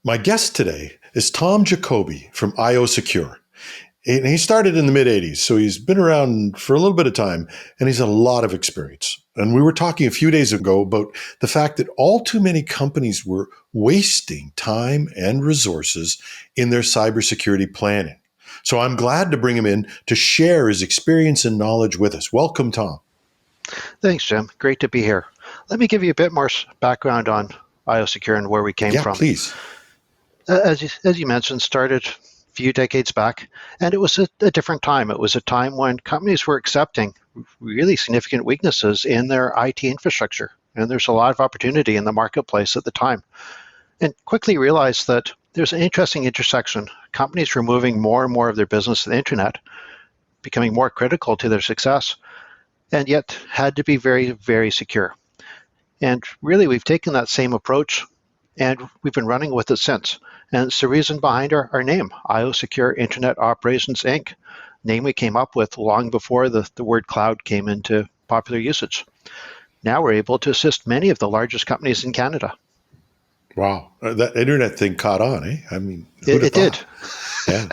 My guest today is Tom Jacoby from IO Secure. And he started in the mid-'80s, so he's been around for a little bit of time, and he's a lot of experience. And we were talking a few days ago about the fact that all too many companies were wasting time and resources in their cybersecurity planning. So I'm glad to bring him in to share his experience and knowledge with us. Welcome, Tom. Thanks, Jim. Great to be here. Let me give you a bit more background on IO Secure and where we came from. Yeah, please. As you mentioned, started a few decades back, and it was a different time. It was a time when companies were accepting really significant weaknesses in their IT infrastructure, and there's a lot of opportunity in the marketplace at the time. And quickly realized that there's an interesting intersection. Companies were moving more and more of their business to the internet, becoming more critical to their success, and yet had to be very, very secure. And really, we've taken that same approach, and we've been running with it since. And it's the reason behind our name, IO Secure Internet Operations, Inc., name we came up with long before the word cloud came into popular usage. Now we're able to assist many of the largest companies in Canada. Wow. That internet thing caught on, eh? I mean, it did. Yeah.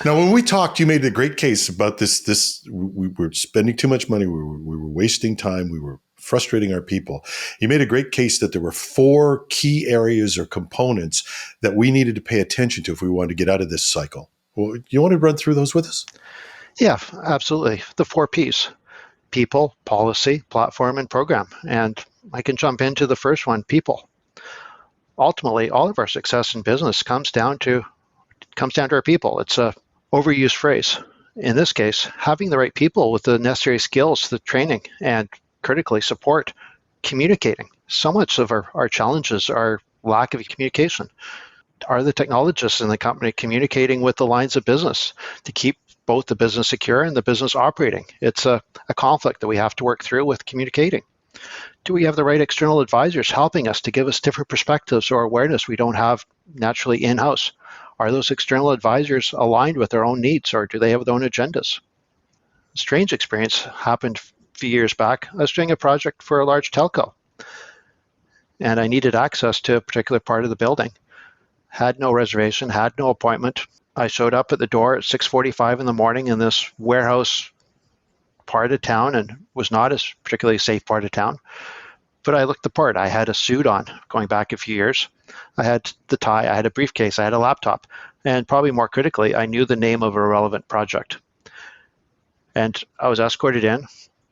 Now, when we talked, you made a great case about this. We were spending too much money. We were wasting time. We were frustrating our people. You made a great case that there were 4 key areas or components that we needed to pay attention to if we wanted to get out of this cycle. Well, you want to run through those with us? Yeah, absolutely. The 4 Ps: people, policy, platform, and program. And I can jump into the first one, people. Ultimately, all of our success in business comes down to our people. It's a overused phrase. In this case, having the right people with the necessary skills, the training, and critically support communicating. So much of our challenges are lack of communication. Are the technologists in the company communicating with the lines of business to keep both the business secure and the business operating? It's a conflict that we have to work through with communicating. Do we have the right external advisors helping us to give us different perspectives or awareness we don't have naturally in-house? Are those external advisors aligned with their own needs, or do they have their own agendas? A strange experience happened a few years back. I was doing a project for a large telco, and I needed access to a particular part of the building. Had no reservation, had no appointment. I showed up at the door at 6:45 in the morning in this warehouse part of town, and was not a particularly safe part of town. But I looked the part. I had a suit on, going back a few years. I had the tie, I had a briefcase, I had a laptop, and probably more critically, I knew the name of a relevant project. And I was escorted in,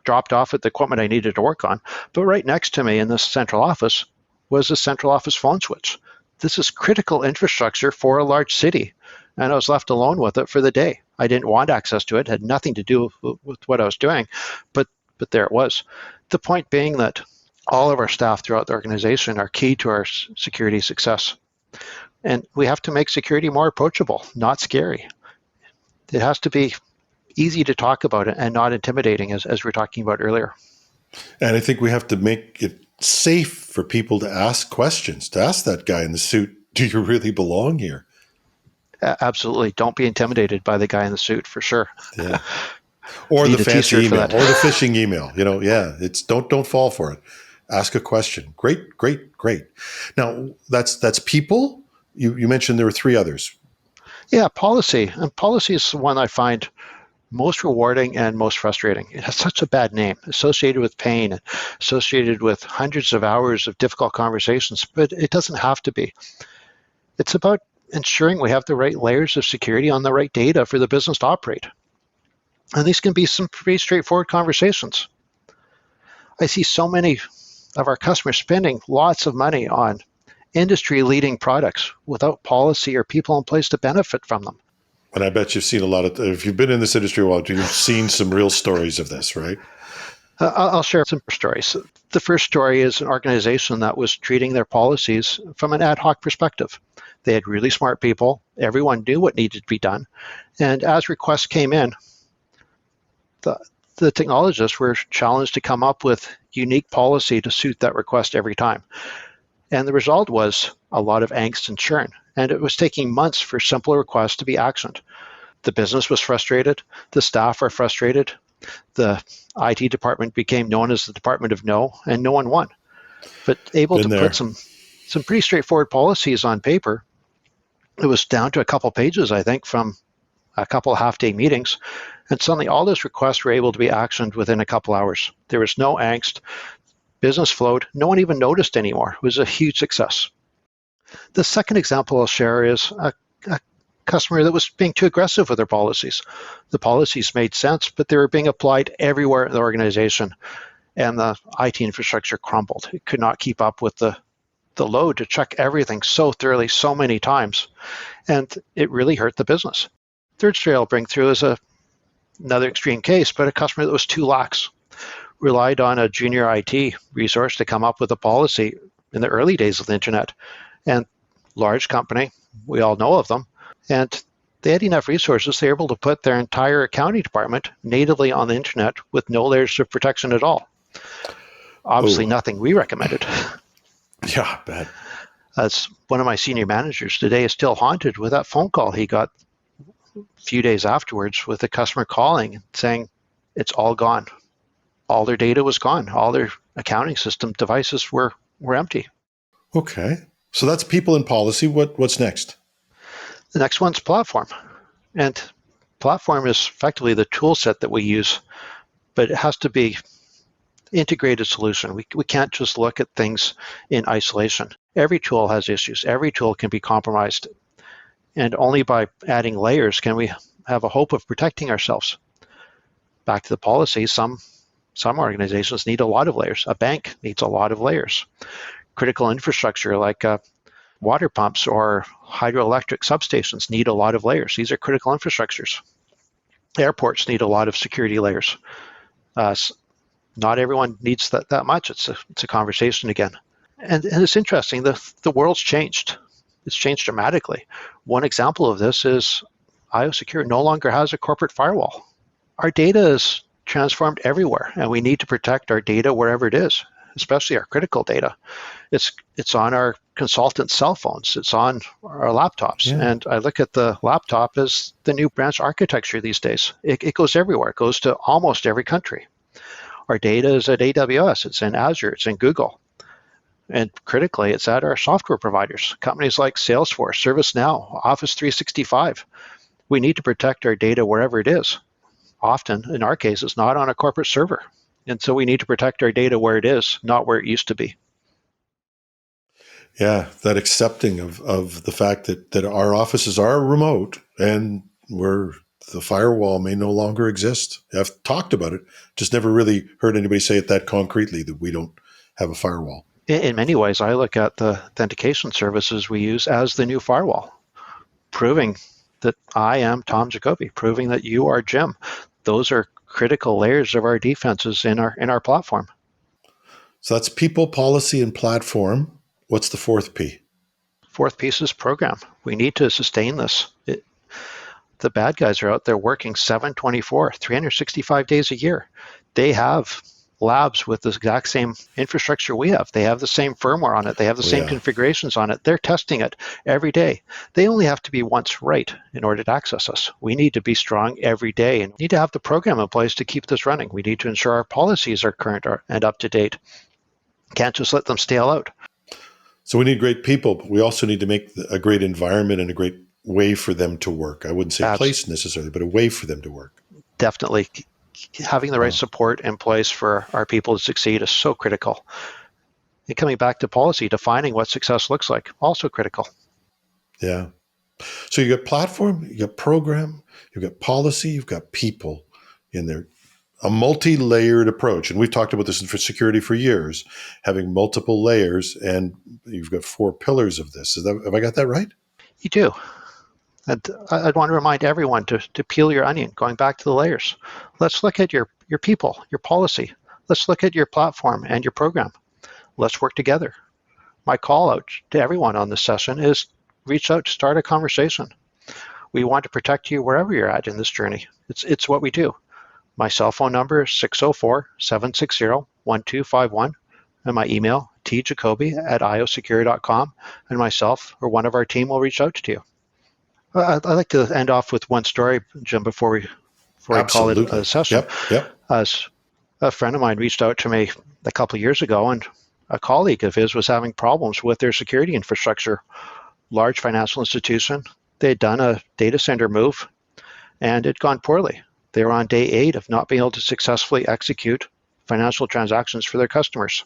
dropped off at the equipment I needed to work on, but right next to me in this central office was a central office phone switch. This is critical infrastructure for a large city, and I was left alone with it for the day. I didn't want access to it, had nothing to do with what I was doing, but there it was. The point being that all of our staff throughout the organization are key to our security success. And we have to make security more approachable, not scary. It has to be easy to talk about it and not intimidating, as we were talking about earlier. And I think we have to make it safe for people to ask questions, to ask that guy in the suit, do you really belong here? Absolutely. Don't be intimidated by the guy in the suit, for sure. Yeah. Or the fancy email, or the phishing email. It's don't fall for it. Ask a question. Great. Now, that's people. You mentioned there were 3 others. Yeah, policy. And policy is the one I find most rewarding and most frustrating. It has such a bad name, associated with pain, associated with hundreds of hours of difficult conversations, but it doesn't have to be. It's about ensuring we have the right layers of security on the right data for the business to operate. And these can be some pretty straightforward conversations. I see so many of our customers spending lots of money on industry-leading products without policy or people in place to benefit from them. And I bet you've seen if you've been in this industry a while, you've seen some real stories of this, right? I'll share some stories. The first story is an organization that was treating their policies from an ad hoc perspective. They had really smart people. Everyone knew what needed to be done. And as requests came in, the technologists were challenged to come up with unique policy to suit that request every time. And the result was a lot of angst and churn. And it was taking months for simple requests to be actioned. The business was frustrated. The staff were frustrated. The IT department became known as the Department of No, and no one won. But able to put some pretty straightforward policies on paper It was down to a couple pages, I think, from a couple of half-day meetings, and suddenly all those requests were able to be actioned within a couple hours. There was no angst. Business flowed. No one even noticed anymore. It was a huge success. The second example I'll share is a customer that was being too aggressive with their policies. The policies made sense, but they were being applied everywhere in the organization, and the IT infrastructure crumbled. It could not keep up with the load to check everything so thoroughly so many times, and it really hurt the business. Third story I'll bring through is another extreme case, but a customer that was too lax, relied on a junior IT resource to come up with a policy in the early days of the internet. And large company, we all know of them, and they had enough resources, they were able to put their entire accounting department natively on the internet with no layers of protection at all. Obviously, nothing we recommended. Yeah, bad. As one of my senior managers today is still haunted with that phone call he got a few days afterwards with the customer calling saying it's all gone. All their data was gone. All their accounting system devices were empty. Okay. So that's people and policy. What's next? The next one's platform. And platform is effectively the tool set that we use, but it has to be integrated solution. We can't just look at things in isolation. Every tool has issues. Every tool can be compromised. And only by adding layers can we have a hope of protecting ourselves. Back to the policy, some organizations need a lot of layers. A bank needs a lot of layers. Critical infrastructure like water pumps or hydroelectric substations need a lot of layers. These are critical infrastructures. Airports need a lot of security layers. Not everyone needs that much. It's a conversation again. And it's interesting, the world's changed. It's changed dramatically. One example of this is IOSecure no longer has a corporate firewall. Our data is transformed everywhere, and we need to protect our data wherever it is, especially our critical data. It's on our consultants' cell phones. It's on our laptops. Yeah. And I look at the laptop as the new branch architecture these days. It goes everywhere. It goes to almost every country. Our data is at AWS. It's in Azure. It's in Google. And critically, it's at our software providers, companies like Salesforce, ServiceNow, Office 365. We need to protect our data wherever it is. Often, in our case, it's not on a corporate server. And so we need to protect our data where it is, not where it used to be. Yeah, that accepting of the fact that our offices are remote and where the firewall may no longer exist. I've talked about it, just never really heard anybody say it that concretely that we don't have a firewall. In many ways, I look at the authentication services we use as the new firewall, proving that I am Tom Jacoby, proving that you are Jim. Those are critical layers of our defenses in our platform. So that's people, policy, and platform. What's the fourth P? Fourth piece is program. We need to sustain this. The bad guys are out there working 7/24, 365 days a year. They have labs with the exact same infrastructure we have. They have the same firmware on it. They have the same configurations on it. They're testing it every day. They only have to be once right in order to access us. We need to be strong every day and need to have the program in place to keep this running. We need to ensure our policies are current and up to date. Can't just let them stale out. So we need great people, but we also need to make a great environment and a great way for them to work. I wouldn't say place necessarily, but a way for them to work. Definitely. Having the right support in place for our people to succeed is so critical. And coming back to policy, defining what success looks like, also critical. Yeah. So you got platform, you got program, you've got policy, you've got people in there. A multi-layered approach. And we've talked about this for security for years, having multiple layers, and you've got 4 pillars of this. Have I got that right? You do. And I'd want to remind everyone to peel your onion, going back to the layers. Let's look at your people, your policy. Let's look at your platform and your program. Let's work together. My call out to everyone on this session is reach out to start a conversation. We want to protect you wherever you're at in this journey. It's what we do. My cell phone number is 604-760-1251, and my email, tjacoby@iosecure.com, and myself or one of our team will reach out to you. I'd like to end off with one story, Jim, before I call it a session. Yep. As a friend of mine reached out to me a couple of years ago, and a colleague of his was having problems with their security infrastructure, large financial institution. They had done a data center move and it had gone poorly. They were on day 8 of not being able to successfully execute financial transactions for their customers.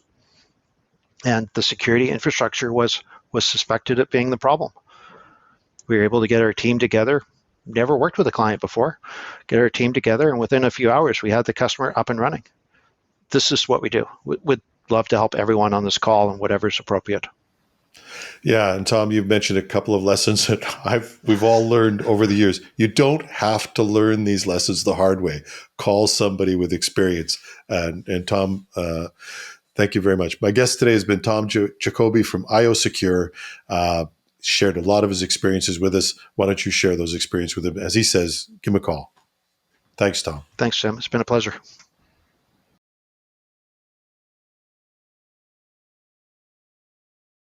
And the security infrastructure was suspected of being the problem. We were able to get our team together, never worked with a client before, get our team together, and within a few hours, we had the customer up and running. This is what we do. We'd love to help everyone on this call and whatever's appropriate. Yeah, and Tom, you've mentioned a couple of lessons that we've all learned over the years. You don't have to learn these lessons the hard way. Call somebody with experience. And Tom, thank you very much. My guest today has been Tom Jacoby from IO Secure. Shared a lot of his experiences with us. Why don't you share those experiences with him? As he says, give him a call. Thanks, Tom. Thanks, Tim. It's been a pleasure.